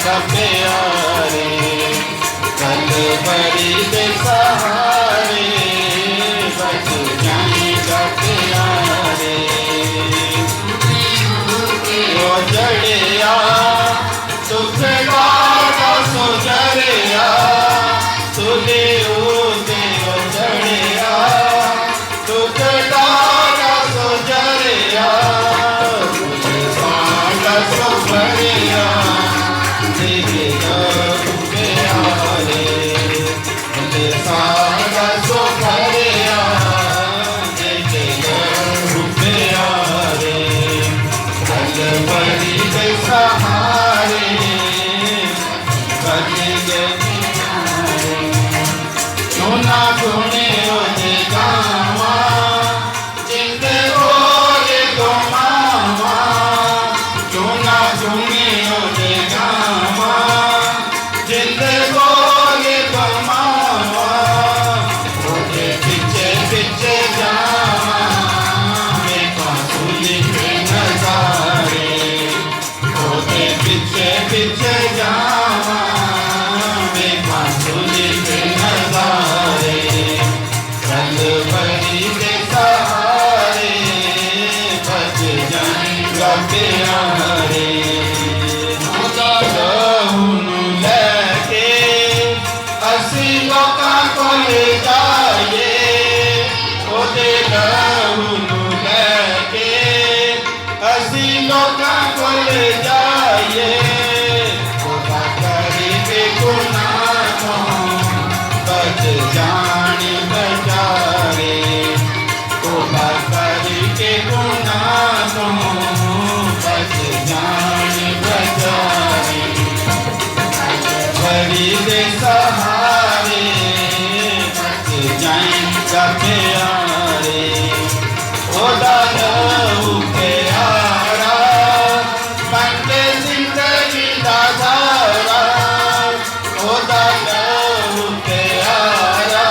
प्यारे कलवरी दे सहारे बच जाएगा प्यारे ओ जड़िया सुख दाता सो जड़िया सुले उदे ओ जड़िया सुख दाता सो जड़िया सागा सो बढ़िया सागा सो भरिया प्यारे कलवरी दे सहारे सोना गुणे ओदे गावा जिंद बोले गो मामा सोना गुणे ओदे गावा जिंद बोले गो मामा ओदे पिछे पिछे जावा मैं कांसुली के नजारे ओदे पिछे पिछे जावा मैं कांसुली के नजारे कलवरी दे सहारे बच जाएगा प्यारे लैके असी लोकां को ले जाइए ओदे लहू लैके असी लोकां को ले जाइए ओदा करी के गुनाहों बच जाने बेचारे ओदा करी के गुनाहों बच जाने बेचारे कलवरी दे सहारे बच जाएगा प्यारे ओदा लहू प्यारा बनके जिंदगी दा धारा ओदा लहू प्यारा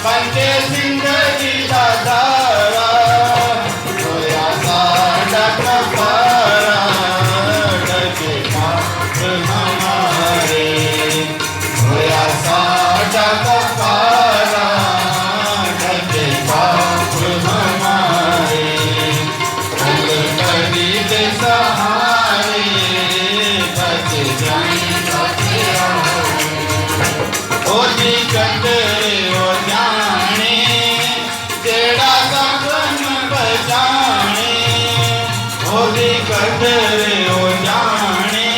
बनके जिंदगी दा धारा होया साडा कफारा डके पाप हमारे होया साडा कफारा डके पाप हमारे कलवरी दे सहारे बच जाएगा प्यारे ओदी कंदरे ओ जाने तेरा सपन बचाने ओदी कंदरे ओ जाने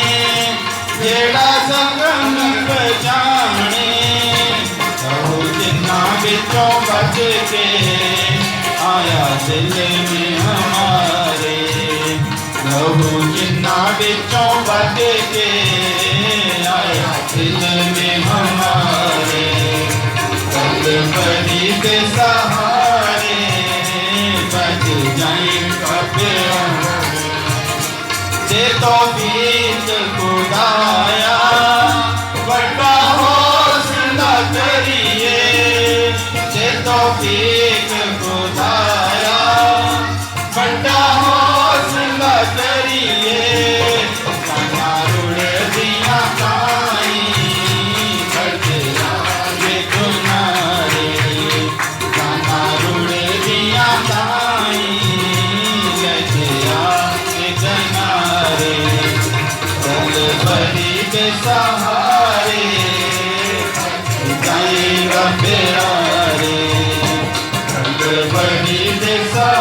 तेरा सपन बचाने कहू जिन्ना बिचों बच के आया दिल में हमारे कहू जिन्ना बिचों बच के आया दिल में हमारे कलवरी दे सहारे बच जाएगा प्यारे जे तो बीत खुदाया बड़ा हौसला करिए जे तो बीत खुदाया बड़ा हौसला करिए गाना रुड़ दिया काई बड़े गुनारे गाना रुड़ दिया काई गनारे कलवरी दे सहारे जाएगा प्यारे कलवरी दे सहारे